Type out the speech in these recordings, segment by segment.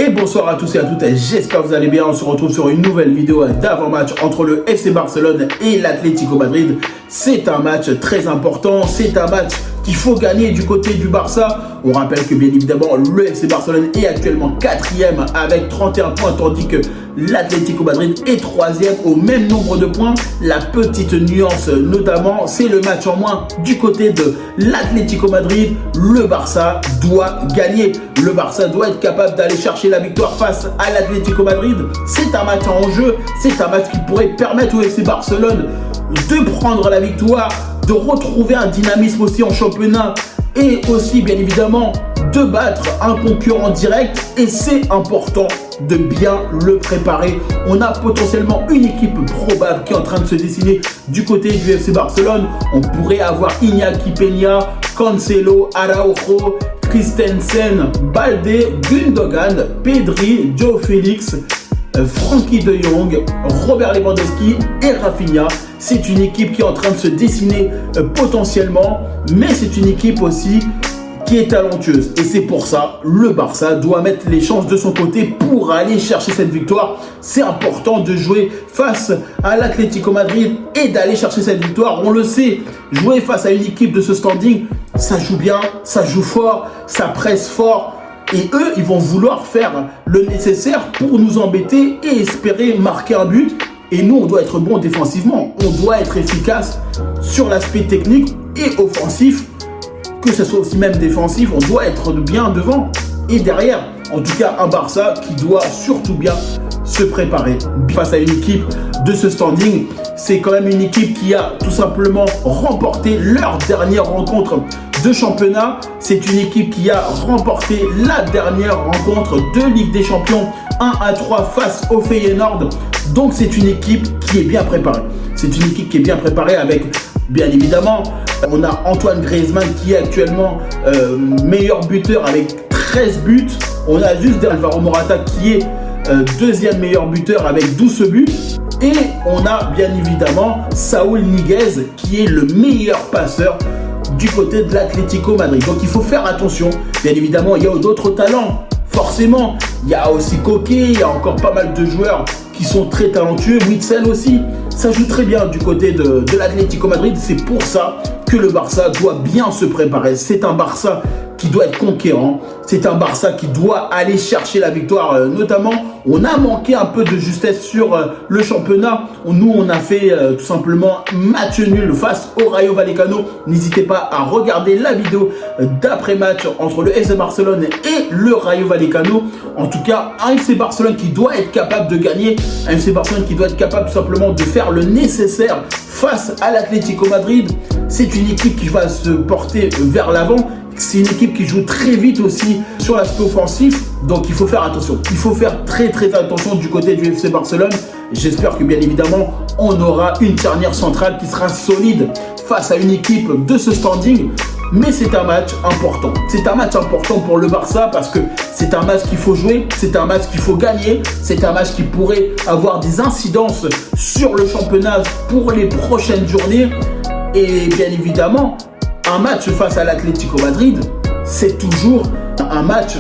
Et bonsoir à tous et à toutes, j'espère que vous allez bien. On se retrouve sur une nouvelle vidéo d'avant-match entre le FC Barcelone et l'Atlético Madrid. C'est un match très important, c'est un match qu'il faut gagner du côté du Barça. On rappelle que bien évidemment le FC Barcelone est actuellement 4e avec 31 points, tandis que l'Atlético Madrid est 3e au même nombre de points. La petite nuance notamment, c'est le match en moins du côté de l'Atlético Madrid. Le Barça doit gagner, le Barça doit être capable d'aller chercher la victoire face à l'Atlético Madrid. C'est un match en jeu, c'est un match qui pourrait permettre au FC Barcelone de prendre la victoire, de retrouver un dynamisme aussi en championnat et aussi bien évidemment de battre un concurrent direct, et c'est important de bien le préparer. On a potentiellement une équipe probable qui est en train de se dessiner du côté du FC Barcelone. On pourrait avoir Iñaki Peña, Cancelo, Araujo, Christensen, Balde, Gundogan, Pedri, João Félix, Frenkie de Jong, Robert Lewandowski et Rafinha. C'est une équipe qui est en train de se dessiner potentiellement, mais c'est une équipe aussi qui est talentueuse. Et c'est pour ça, le Barça doit mettre les chances de son côté pour aller chercher cette victoire. C'est important de jouer face à l'Atlético Madrid et d'aller chercher cette victoire. On le sait, jouer face à une équipe de ce standing, ça joue bien, ça joue fort, ça presse fort. Et eux, ils vont vouloir faire le nécessaire pour nous embêter et espérer marquer un but. Et nous, on doit être bon défensivement. On doit être efficace sur l'aspect technique et offensif. Que ce soit aussi même défensif, on doit être bien devant et derrière. En tout cas, un Barça qui doit surtout bien se préparer face à une équipe de ce standing. C'est quand même une équipe qui a tout simplement remporté leur dernière rencontre de championnat. C'est une équipe qui a remporté la dernière rencontre de Ligue des Champions 1-3 face au Feyenoord. Donc c'est une équipe qui est bien préparée. C'est une équipe qui est bien préparée avec, bien évidemment, on a Antoine Griezmann qui est actuellement meilleur buteur avec 13 buts. On a juste Alvaro Morata qui est deuxième meilleur buteur avec 12 buts. Et on a bien évidemment Saúl Ñíguez qui est le meilleur passeur du côté de l'Atlético Madrid. Donc il faut faire attention. Bien évidemment, il y a d'autres talents. Forcément, il y a aussi Koke, il y a encore pas mal de joueurs qui sont très talentueux. Witsel aussi, ça joue très bien du côté de l'Atlético Madrid. C'est pour ça que le Barça doit bien se préparer. C'est un Barça qui doit être conquérant. C'est un Barça qui doit aller chercher la victoire. Notamment, on a manqué un peu de justesse sur le championnat. Nous, on a fait tout simplement match nul face au Rayo Vallecano. N'hésitez pas à regarder la vidéo d'après-match entre le FC Barcelone et le Rayo Vallecano. En tout cas, un FC Barcelone qui doit être capable de gagner. Un FC Barcelone qui doit être capable tout simplement de faire le nécessaire face à l'Atlético Madrid. C'est une équipe qui va se porter vers l'avant. C'est une équipe qui joue très vite aussi sur l'aspect offensif. Donc il faut faire attention. Il faut faire très attention du côté du FC Barcelone. J'espère que bien évidemment, on aura une charnière centrale qui sera solide face à une équipe de ce standing. Mais c'est un match important. C'est un match important pour le Barça parce que c'est un match qu'il faut jouer, c'est un match qu'il faut gagner, c'est un match qui pourrait avoir des incidences sur le championnat pour les prochaines journées. Et bien évidemment, un match face à l'Atlético Madrid, c'est toujours un match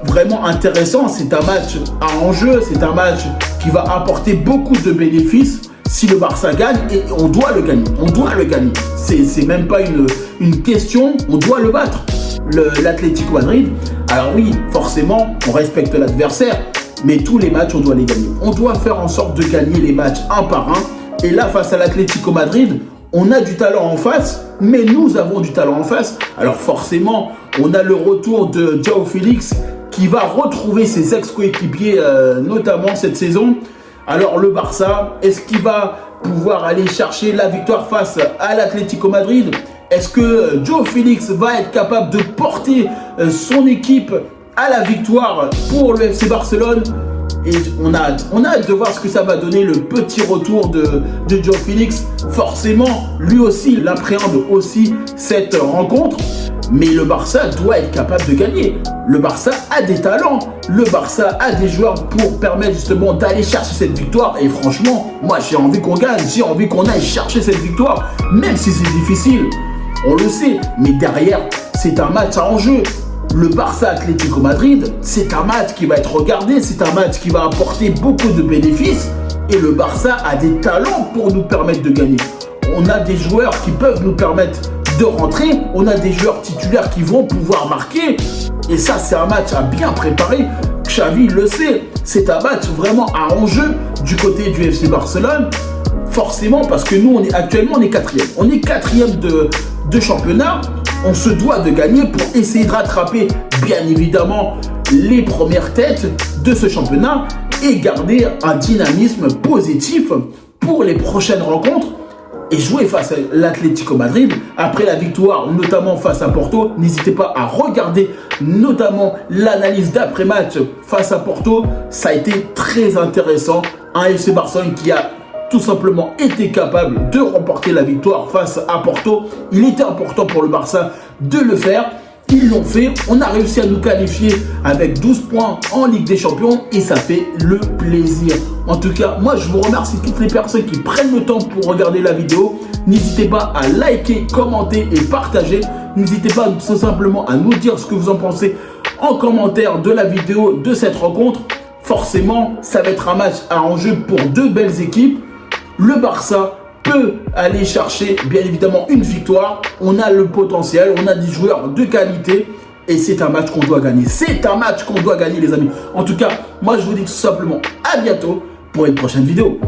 vraiment intéressant. C'est un match à enjeu, c'est un match qui va apporter beaucoup de bénéfices si le Barça gagne, et on doit le gagner. On doit le gagner. C'est même pas une question, on doit le battre, l'Atlético Madrid. Alors oui, forcément, on respecte l'adversaire, mais tous les matchs, on doit les gagner. On doit faire en sorte de gagner les matchs un par un. Et là, face à l'Atlético Madrid, on a du talent en face, mais nous avons du talent en face. Alors forcément, on a le retour de João Félix qui va retrouver ses ex-coéquipiers, notamment cette saison. Alors le Barça, est-ce qu'il va pouvoir aller chercher la victoire face à l'Atlético Madrid? Est-ce que João Félix va être capable de porter son équipe à la victoire pour le FC Barcelone? Et on a hâte de voir ce que ça va donner, le petit retour de João Félix. Forcément, lui aussi, il appréhende aussi cette rencontre. Mais le Barça doit être capable de gagner. Le Barça a des talents. Le Barça a des joueurs pour permettre justement d'aller chercher cette victoire. Et franchement, moi j'ai envie qu'on gagne. J'ai envie qu'on aille chercher cette victoire. Même si c'est difficile, on le sait. Mais derrière, c'est un match à enjeu. le Barça Atlético Madrid, c'est un match qui va être regardé, c'est un match qui va apporter beaucoup de bénéfices et le Barça a des talents pour nous permettre de gagner. On a des joueurs qui peuvent nous permettre de rentrer, on a des joueurs titulaires qui vont pouvoir marquer et ça c'est un match à bien préparer. Xavi le sait, c'est un match vraiment à enjeu du côté du FC Barcelone, forcément parce que nous actuellement on est quatrième. On est quatrième de championnat, on se doit de gagner pour essayer de rattraper bien évidemment les premières têtes de ce championnat et garder un dynamisme positif pour les prochaines rencontres et jouer face à l'Atlético Madrid. Après la victoire, notamment face à Porto, n'hésitez pas à regarder notamment l'analyse d'après-match face à Porto. Ça a été très intéressant. Un FC Barcelone qui a tout simplement été capable de remporter la victoire face à Porto. Il était important pour le Barça de le faire. Ils l'ont fait, on a réussi à nous qualifier avec 12 points en Ligue des Champions et ça fait le plaisir. En tout cas, moi je vous remercie toutes les personnes qui prennent le temps pour regarder la vidéo. N'hésitez pas à liker, commenter et partager. N'hésitez pas tout simplement à nous dire ce que vous en pensez en commentaire de la vidéo de cette rencontre. Forcément, ça va être un match à enjeu pour deux belles équipes. Le Barça peut aller chercher bien évidemment une victoire, on a le potentiel, on a des joueurs de qualité et c'est un match qu'on doit gagner. C'est un match qu'on doit gagner les amis. En tout cas, moi je vous dis tout simplement à bientôt pour une prochaine vidéo.